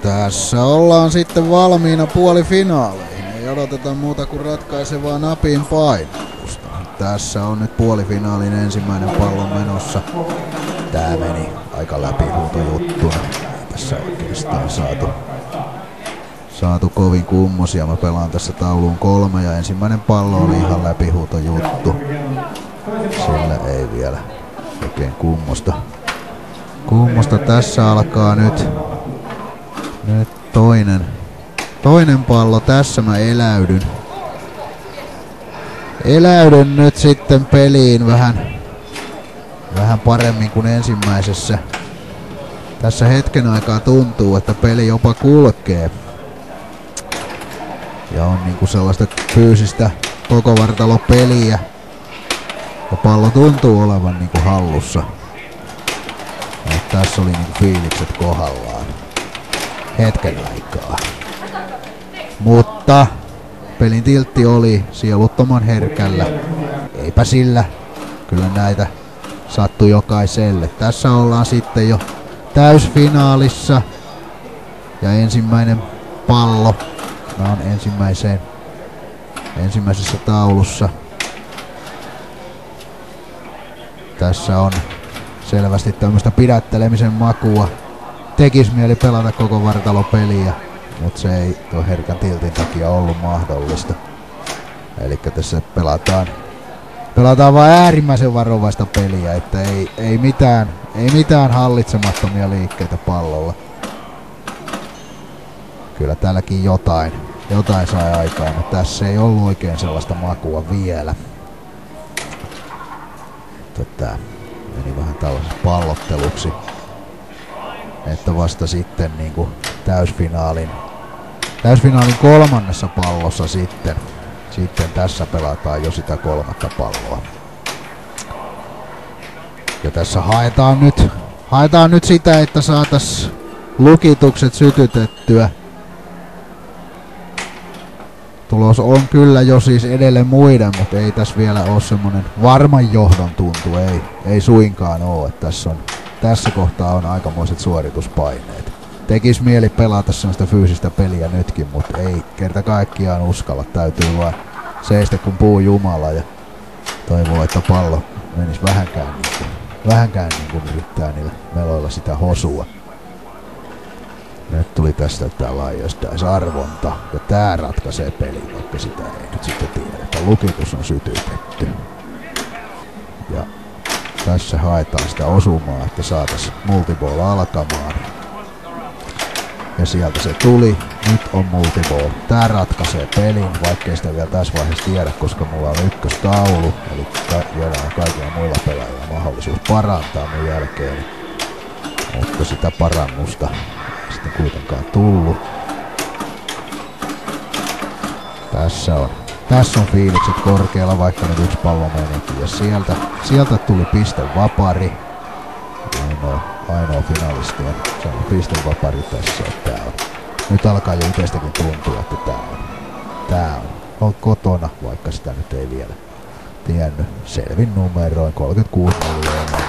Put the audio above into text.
Tässä ollaan sitten valmiina puolifinaaleihin. Ei odoteta muuta kuin ratkaisevaa napin painatusta. Tässä on nyt puolifinaalin ensimmäinen pallo menossa. Tää meni aika läpihuutojuttuna. Ei tässä oikeastaan saatu kovin kummosia. Mä pelaan tässä tauluun 3 ja ensimmäinen pallo oli ihan läpihuutojuttu. Sillä ei vielä oikein kummosta. Tässä alkaa nyt toinen pallo. Tässä mä eläydyn nyt sitten peliin vähän paremmin kuin ensimmäisessä. Tässä hetken aikaa tuntuu, että peli jopa kulkee. Ja on niinku sellaista fyysistä koko vartalopeliä. Ja pallo tuntuu olevan niinku hallussa. Ja tässä oli niinku fiilikset kohdallaan. Hetken aikaa. Mutta pelin tiltti oli sieluttoman herkällä. Eipä sillä. Kyllä näitä sattui jokaiselle. Tässä ollaan sitten jo täysfinaalissa. Ja ensimmäinen pallo. Mä oon ensimmäisessä taulussa. Tässä on selvästi tämmöistä pidättelemisen makua. Tekis mieli pelata koko vartalopeliä, mutta se ei tuon herkän tiltin takia ollut mahdollista. Eli tässä pelataan vain äärimmäisen varovaista peliä, että ei mitään hallitsemattomia liikkeitä pallolla. Kyllä täälläkin jotain sai aikaan, mutta tässä ei ollut oikein sellaista makua vielä. Tätä meni vähän tällaiseksi pallotteluksi. Että vasta sitten niinku täysfinaalin kolmannessa pallossa sitten tässä pelataan jo sitä 3. palloa. Ja tässä haetaan nyt sitä, että saatais lukitukset sytytettyä. Tulos on kyllä jo siis edelleen muiden, mutta ei tässä vielä ole semmonen varman johdon tuntu, ei suinkaan oo, että tässä kohtaa on aikamoiset suorituspaineet. Tekis mieli pelata sellaista fyysistä peliä nytkin, mutta ei kerta kaikkiaan uskalla. Täytyy vaan seistä kun puu jumala ja toivoo, että pallo menisi vähänkään niin kuin yrittää niillä meloilla sitä hosua. Nyt tuli tästä tää laajastais-arvonta ja tää ratkaisee pelin, vaikka sitä ei nyt sitten tiedä. Lukitus on sytytetty. Ja tässä haetaan sitä osumaa, että saatais multiball alkamaan. Ja sieltä se tuli. Nyt on multiball. Tää ratkaisee pelin, vaikkei sitä vielä tässä vaiheessa tiedä, koska mulla on ykköstaulu. Eli vielä on kaikilla muilla pelaajilla mahdollisuus parantaa mun jälkeen. Mutta sitä parannusta ei sitten kuitenkaan tullut. Tässä on fiilikset korkealla, vaikka nyt yksi pallo menikin. Ja sieltä tuli pistevapari. Ainoa finalistien pistevapari tässä. Nyt alkaa jo itsestäkin tuntua, että tää on kotona, vaikka sitä nyt ei vielä tiennyt. Selvin numeroin 36 miljoonaa.